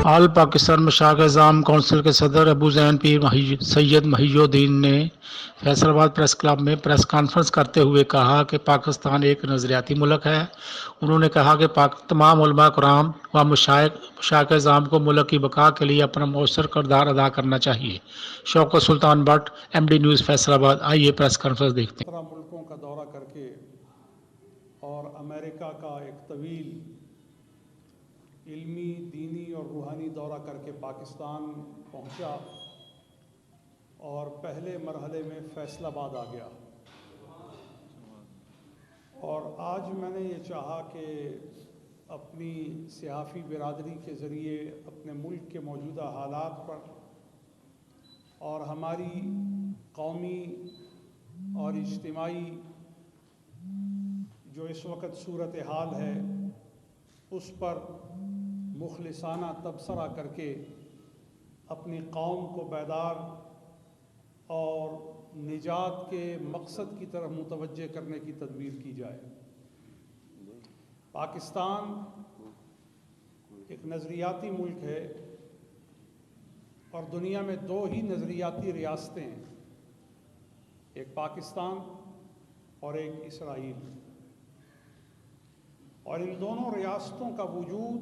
آل Pakistan مشاغ اعظام council کے صدر ابو زین پیر سید محی الدین نے فیصل آباد پریس کلب میں پریس کانفرنس کرتے ہوئے کہا کہ پاکستان ایک نظریاتی ملک ہے۔ انہوں نے کہا کہ تمام علماء کرام و مشاغ اعظام کو ملک کی بقا کے لیے اپنا مؤثر کردار ادا کرنا چاہیے۔ Shaukat Sultan Butt, M D news Faisalabad. آئیے پریس کانفرنس دیکھتے ہیں۔ 17 ملکوں کا دورہ کر کے اور امریکہ کا ایک طویل علمی، دینی اور روحانی دورہ کر کے پاکستان پہنچا اور پہلے مرحلے میں فیصل آباد آ گیا۔ اور آج میں نے یہ چاہا کہ اپنی صحافی برادری کے ذریعے اپنے ملک کے موجودہ حالات پر اور ہماری قومی اور اجتماعی جو اس وقت صورتحال ہے اس پر مخلصانہ تبصرہ کر کے اپنی قوم کو بیدار اور نجات کے مقصد کی طرف متوجہ کرنے کی تدبیر کی جائے۔ پاکستان ایک نظریاتی ملک ہے اور دنیا میں 2 ہی نظریاتی ریاستیں ہیں، ایک پاکستان اور ایک اسرائیل، اور ان دونوں ریاستوں کا وجود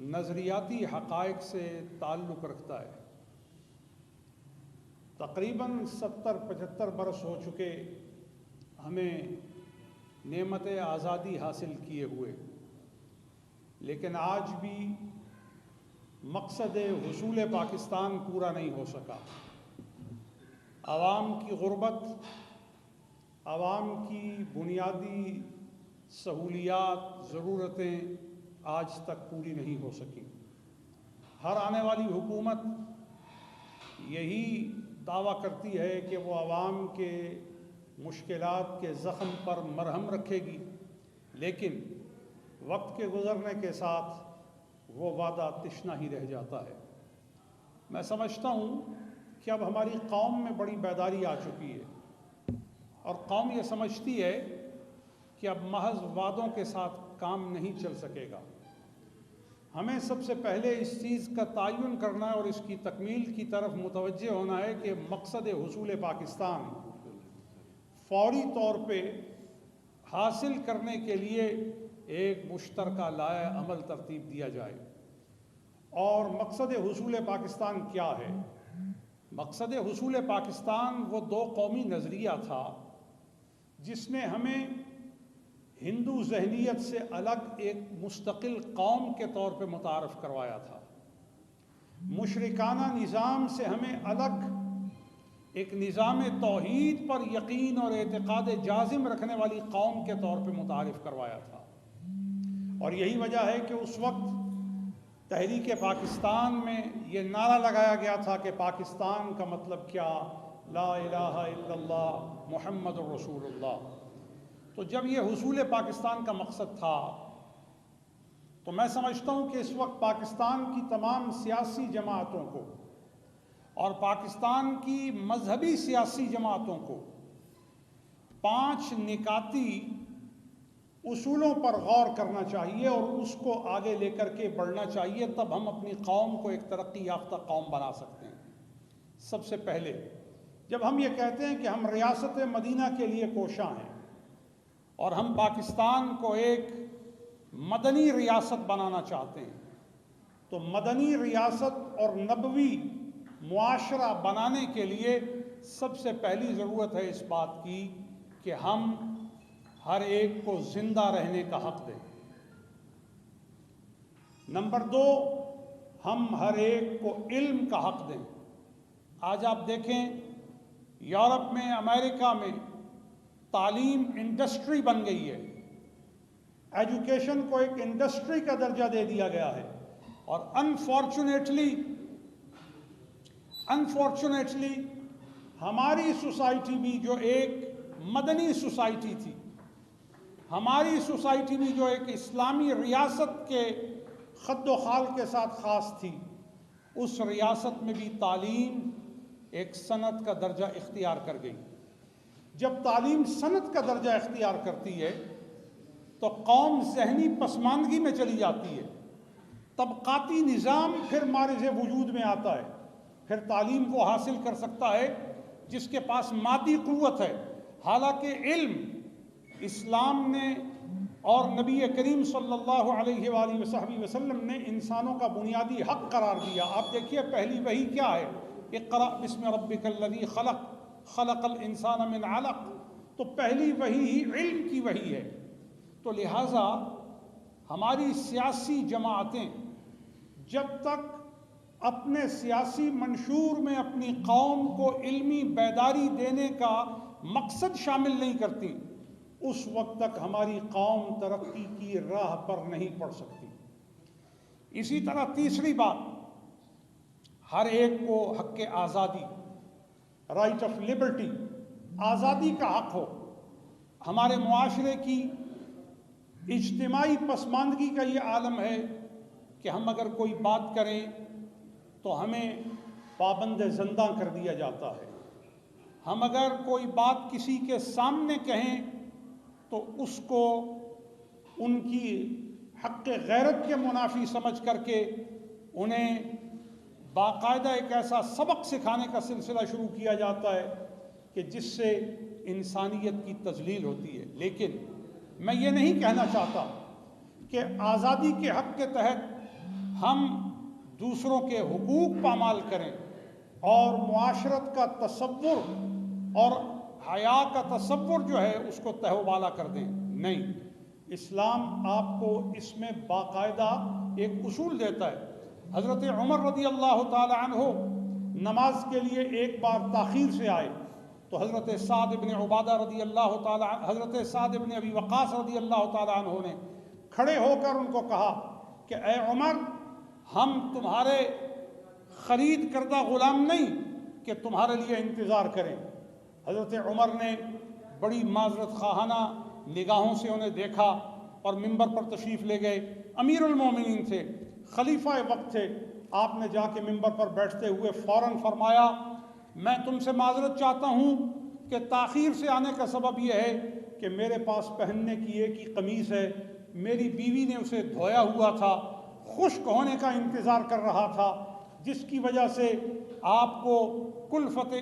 نظریاتی حقائق سے تعلق رکھتا ہے۔ تقریباً 70-75 برس ہو چکے ہمیں نعمت آزادی حاصل کیے ہوئے، لیکن آج بھی مقصد حصول پاکستان پورا نہیں ہو سکا۔ عوام کی غربت، عوام کی بنیادی سہولیات، ضرورتیں آج تک پوری نہیں ہو سکیں۔ ہر آنے والی حکومت یہی دعویٰ کرتی ہے کہ وہ عوام کے مشکلات کے زخم پر مرہم رکھے گی، لیکن وقت کے گزرنے کے ساتھ وہ وعدہ تشنا ہی رہ جاتا ہے۔ میں سمجھتا ہوں کہ اب ہماری قوم میں بڑی بیداری آ چکی ہے اور قوم یہ سمجھتی ہے کہ اب محض وعدوں کے ساتھ کام نہیں چل سکے گا۔ ہمیں سب سے پہلے اس چیز کا تعین کرنا ہے اور اس کی تکمیل کی طرف متوجہ ہونا ہے کہ مقصد حصول پاکستان فوری طور پہ حاصل کرنے کے لیے ایک مشترکہ لائحہ عمل ترتیب دیا جائے۔ اور مقصد حصول پاکستان کیا ہے؟ مقصد حصول پاکستان وہ 2 قومی نظریہ تھا جس نے ہمیں ہندو ذہنیت سے الگ ایک مستقل قوم کے طور پہ متعارف کروایا تھا۔ مشرکانہ نظام سے ہمیں الگ ایک نظام توحید پر یقین اور اعتقاد جازم رکھنے والی قوم کے طور پہ متعارف کروایا تھا۔ اور یہی وجہ ہے کہ اس وقت تحریک پاکستان میں یہ نعرہ لگایا گیا تھا کہ پاکستان کا مطلب کیا؟ لا الہ الا اللہ محمد رسول اللہ۔ تو جب یہ حصول پاکستان کا مقصد تھا تو میں سمجھتا ہوں کہ اس وقت پاکستان کی تمام سیاسی جماعتوں کو اور پاکستان کی مذہبی سیاسی جماعتوں کو 5 نکاتی اصولوں پر غور کرنا چاہیے اور اس کو آگے لے کر کے بڑھنا چاہیے، تب ہم اپنی قوم کو ایک ترقی یافتہ قوم بنا سکتے ہیں۔ سب سے پہلے جب ہم یہ کہتے ہیں کہ ہم ریاست مدینہ کے لیے کوشاں ہیں اور ہم پاکستان کو ایک مدنی ریاست بنانا چاہتے ہیں، تو مدنی ریاست اور نبوی معاشرہ بنانے کے لیے سب سے پہلی ضرورت ہے اس بات کی کہ ہم ہر ایک کو زندہ رہنے کا حق دیں۔ نمبر 2، ہم ہر ایک کو علم کا حق دیں۔ آج آپ دیکھیں یورپ میں، امریکہ میں تعلیم انڈسٹری بن گئی ہے، ایجوکیشن کو ایک انڈسٹری کا درجہ دے دیا گیا ہے، اور انفارچونیٹلی ہماری سوسائٹی بھی جو ایک مدنی سوسائٹی تھی، ہماری سوسائٹی بھی جو ایک اسلامی ریاست کے خد و خال کے ساتھ خاص تھی، اس ریاست میں بھی تعلیم ایک صنعت کا درجہ اختیار کر گئی۔ جب تعلیم صنعت کا درجہ اختیار کرتی ہے تو قوم ذہنی پسماندگی میں چلی جاتی ہے، طبقاتی نظام پھر مارز وجود میں آتا ہے. پھر تعلیم وہ حاصل کر سکتا ہے جس کے پاس مادی قوت ہے. حالانکہ علم اسلام نے اور نبی کریم صلی اللہ علیہ وآلہ وصحبہ وسلم نے انسانوں کا بنیادی حق قرار دیا. آپ دیکھیے پہلی وحی کیا ہے؟ اقرأ بسم ربک الذی خلق خلق الانسان من علق. تو پہلی وحی ہی علم کی وحی ہے. تو لہٰذا ہماری سیاسی جماعتیں جب تک اپنے سیاسی منشور میں اپنی قوم کو علمی بیداری دینے کا مقصد شامل نہیں کرتی، اس وقت تک ہماری قوم ترقی کی راہ پر نہیں پڑ سکتی. اسی طرح تیسری بات، ہر ایک کو حق آزادی، رائٹ آف لبرٹی، آزادی کا حق ہو. ہمارے معاشرے کی اجتماعی پسماندگی کا یہ عالم ہے کہ ہم اگر کوئی بات کریں تو ہمیں پابند زندہ کر دیا جاتا ہے. ہم اگر کوئی بات کسی کے سامنے کہیں تو اس کو ان کی حق غیرت کے منافی سمجھ کر کے انہیں باقاعدہ ایک ایسا سبق سکھانے کا سلسلہ شروع کیا جاتا ہے کہ جس سے انسانیت کی تذلیل ہوتی ہے. لیکن میں یہ نہیں کہنا چاہتا کہ آزادی کے حق کے تحت ہم دوسروں کے حقوق پامال کریں اور معاشرت کا تصور اور حیا کا تصور جو ہے اس کو تہہ و بالا کر دیں. نہیں، اسلام آپ کو اس میں باقاعدہ ایک اصول دیتا ہے. حضرت عمر رضی اللہ تعالی عنہ نماز کے لیے ایک بار تاخیر سے آئے تو حضرت سعد بن عبادہ رضی اللہ تعالی حضرت سعد بن ابی وقاص رضی اللہ تعالی عنہ نے کھڑے ہو کر ان کو کہا کہ اے عمر، ہم تمہارے خرید کردہ غلام نہیں کہ تمہارے لیے انتظار کریں. حضرت عمر نے بڑی معذرت خواہانہ نگاہوں سے انہیں دیکھا اور منبر پر تشریف لے گئے. امیر المومنین تھے، خلیفہ وقت تھے. آپ نے جا کے منبر پر بیٹھتے ہوئے فوراً فرمایا، میں تم سے معذرت چاہتا ہوں کہ تاخیر سے آنے کا سبب یہ ہے کہ میرے پاس پہننے کی ایک ہی قمیص ہے، میری بیوی نے اسے دھویا ہوا تھا، خشک ہونے کا انتظار کر رہا تھا، جس کی وجہ سے آپ کو کلفت